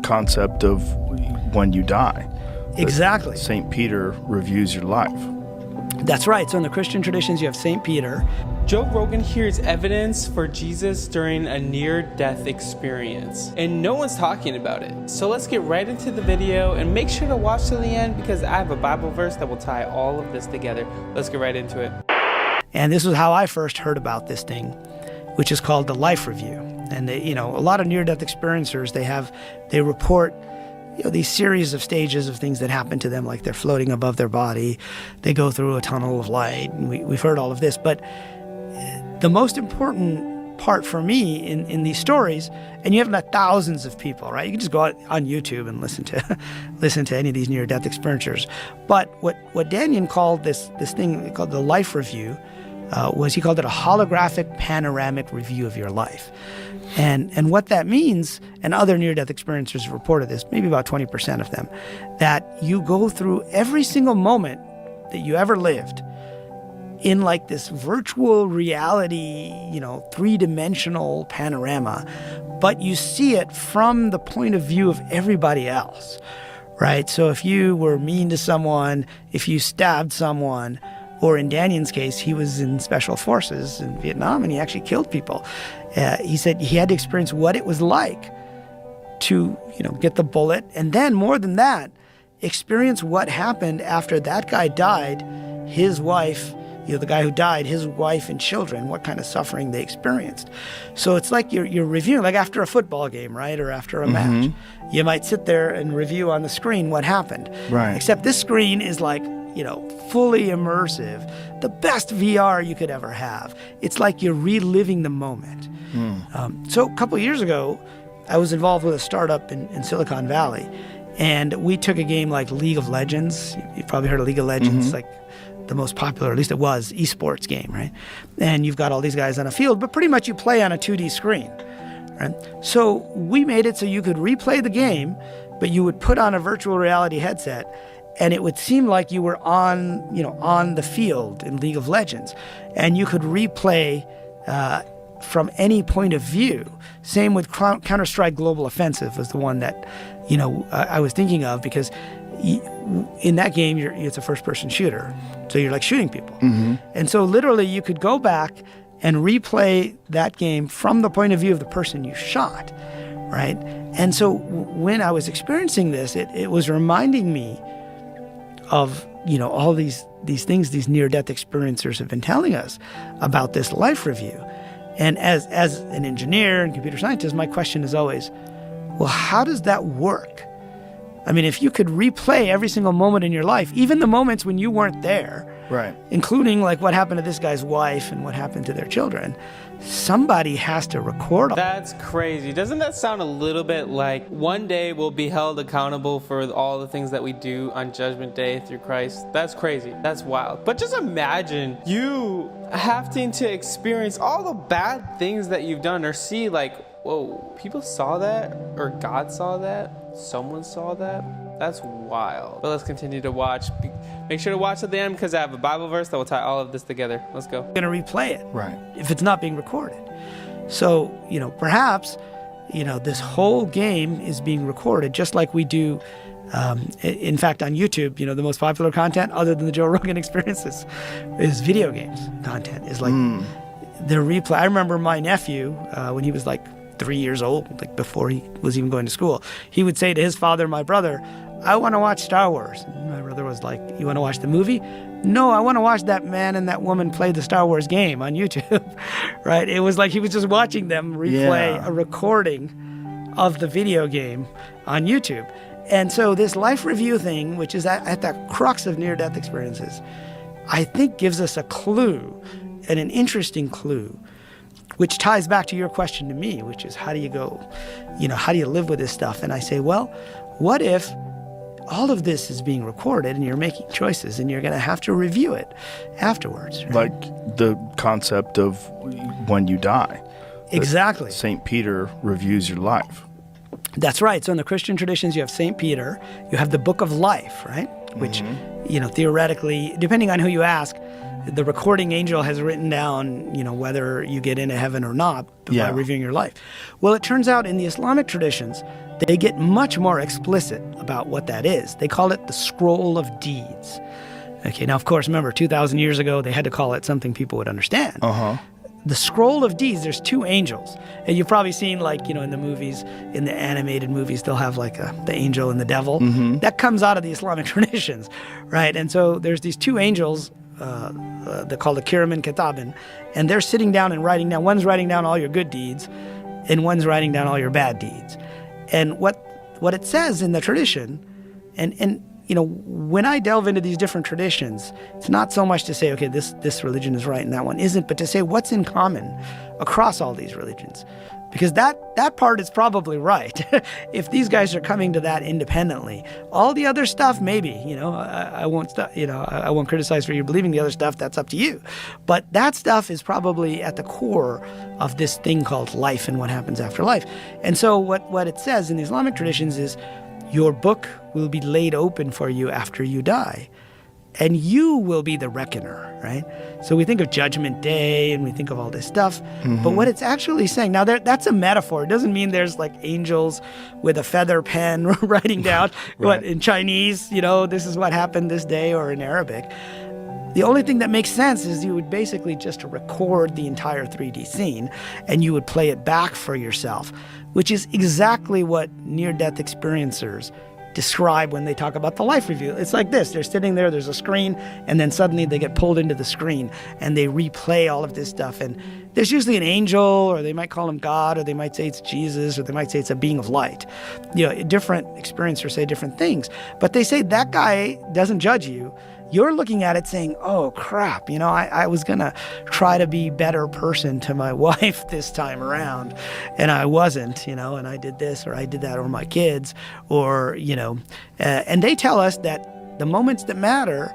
concept of when you die. Exactly. St. Peter reviews your life. That's right. So in the Christian traditions, you have St. Peter. Joe Rogan hears evidence for Jesus during a near-death experience, and no one's talking about it. So let's get right into the video, and make sure to watch to the end because I have a Bible verse that will tie all of this together. Let's get right into it. And this was how I first heard about this thing, which is called the life review. And a lot of near-death experiencers, they report these series of stages of things that happen to them, like they're floating above their body, they go through a tunnel of light, and we've heard all of this. But the most important part for me in these stories, and you have thousands of people, right? You can just go out on YouTube and listen to any of these near-death experiencers. But what Daniel called this thing called the life review he called it a holographic panoramic review of your life. And what that means, and other near-death experiencers have reported this, maybe about 20% of them, that you go through every single moment that you ever lived in like this virtual reality, three-dimensional panorama, but you see it from the point of view of everybody else, right? So if you were mean to someone, if you stabbed someone, or in Daniel's case, he was in special forces in Vietnam and he actually killed people. He said he had to experience what it was like to, get the bullet. And then more than that, experience what happened after that guy died, his wife, the guy who died, his wife and children, what kind of suffering they experienced. So it's like you're reviewing, like after a football game, right? Or after a match. You might sit there and review on the screen what happened. Right. Except this screen is like, fully immersive, the best VR you could ever have. It's like you're reliving the moment. So a couple of years ago, I was involved with a startup in Silicon Valley, and we took a game like League of Legends. You've probably heard of League of Legends, like the most popular, at least it was, esports game, right? And you've got all these guys on a field, but pretty much you play on a 2D screen, right? So we made it so you could replay the game, but you would put on a virtual reality headset, and it would seem like you were on the field in League of Legends, and you could replay from any point of view. Same with Counter-Strike Global Offensive was the one that, I was thinking of, because in that game, it's a first-person shooter, so you're like shooting people. And so literally you could go back and replay that game from the point of view of the person you shot, right? And so when I was experiencing this, it was reminding me of all these things these near-death experiencers have been telling us about this life review. And as an engineer and computer scientist, my question is always, well, how does that work? I mean, if you could replay every single moment in your life, even the moments when you weren't there, right, including like what happened to this guy's wife and what happened to their children, somebody has to record all. That's crazy. Doesn't that sound a little bit like one day we'll be held accountable for all the things that we do on Judgment Day through Christ? That's crazy. That's wild. But just imagine you having to experience all the bad things that you've done, or see like, whoa, people saw that, or God saw that, someone saw that. That's wild. But let's continue to watch. Make sure to watch to the end because I have a Bible verse that will tie all of this together. Let's go. Going to replay it, right, if it's not being recorded. So, perhaps, this whole game is being recorded just like we do, in fact, on YouTube, the most popular content other than the Joe Rogan experiences is video games content. Is like the replay. I remember my nephew, when he was like 3 years old, like before he was even going to school, he would say to his father, my brother, I want to watch Star Wars. And my brother was like, you want to watch the movie? No, I want to watch that man and that woman play the Star Wars game on YouTube, right? It was like he was just watching them replay a recording of the video game on YouTube. And so this life review thing, which is at the crux of near-death experiences, I think gives us a clue, and an interesting clue, which ties back to your question to me, which is how do you go, how do you live with this stuff? And I say, well, what if all of this is being recorded and you're making choices and you're going to have to review it afterwards? Right? Like the concept of when you die. Exactly. St. Peter reviews your life. That's right. So in the Christian traditions, you have St. Peter, you have the Book of Life, right? Which, theoretically, depending on who you ask, the recording angel has written down, whether you get into heaven or not by reviewing your life. Well, it turns out in the Islamic traditions, they get much more explicit about what that is. They call it the scroll of deeds. Okay, now, of course, remember, 2,000 years ago, they had to call it something people would understand. The scroll of deeds, there's two angels. And you've probably seen, like, in the movies, in the animated movies, they'll have, like, the angel and the devil. That comes out of the Islamic traditions, right? And so there's these two angels, they're called the Kiram and Katabin, and they're sitting down and writing down. One's writing down all your good deeds, and one's writing down all your bad deeds. And what it says in the tradition, and when I delve into these different traditions, it's not so much to say, okay, this religion is right and that one isn't, but to say what's in common across all these religions. Because that part is probably right. If these guys are coming to that independently, all the other stuff, maybe, I won't criticize for you believing the other stuff. That's up to you. But that stuff is probably at the core of this thing called life and what happens after life. And so what it says in the Islamic traditions is, your book will be laid open for you after you die, and you will be the reckoner, right? So we think of Judgment Day and we think of all this stuff, but what it's actually saying, now that's a metaphor. It doesn't mean there's like angels with a feather pen writing down what in Chinese, this is what happened this day, or in Arabic. The only thing that makes sense is you would basically just record the entire 3D scene and you would play it back for yourself, which is exactly what near-death experiencers describe when they talk about the life review. It's like this. They're sitting there, there's a screen, and then suddenly they get pulled into the screen and they replay all of this stuff. And there's usually an angel, or they might call him God, or they might say it's Jesus, or they might say it's a being of light. Different experiencers say different things. But they say that guy doesn't judge you. You're looking at it saying, oh, crap, I was going to try to be a better person to my wife this time around, and I wasn't, and I did this or I did that, or my kids, or, and they tell us that the moments that matter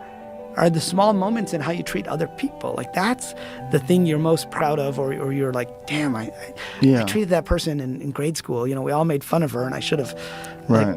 are the small moments in how you treat other people. Like, that's the thing you're most proud of, or you're like, damn, I treated that person in grade school. We all made fun of her, and I should have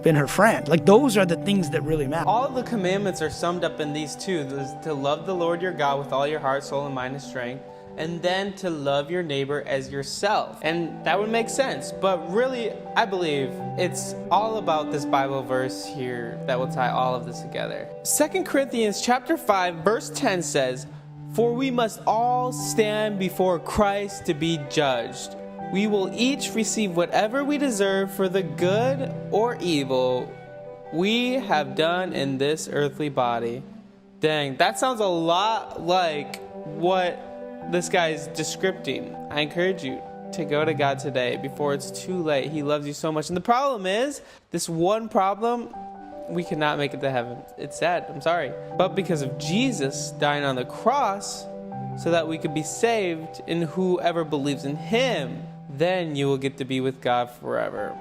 been her friend. Like, those are the things that really matter. All of the commandments are summed up in these two: to love the Lord your God with all your heart, soul, and mind and strength, and then to love your neighbor as yourself. And that would make sense, but really, I believe it's all about this Bible verse here that will tie all of this together. 2 Corinthians chapter 5, verse 10 says, "For we must all stand before Christ to be judged. We will each receive whatever we deserve for the good or evil we have done in this earthly body." Dang, that sounds a lot like what this guy's describing. I encourage you to go to God today before it's too late. He loves you so much. And the problem is, this one problem, we cannot make it to heaven. It's sad, I'm sorry. But because of Jesus dying on the cross so that we could be saved, and whoever believes in him, then you will get to be with God forever.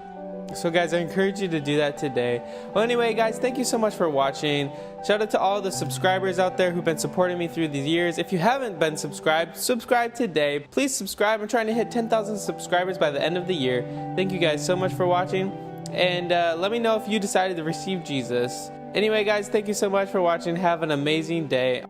So guys, I encourage you to do that today. Well, anyway, guys, thank you so much for watching. Shout out to all the subscribers out there who've been supporting me through these years. If you haven't been subscribed, subscribe today. Please subscribe. I'm trying to hit 10,000 subscribers by the end of the year. Thank you guys so much for watching. And let me know if you decided to receive Jesus. Anyway, guys, thank you so much for watching. Have an amazing day.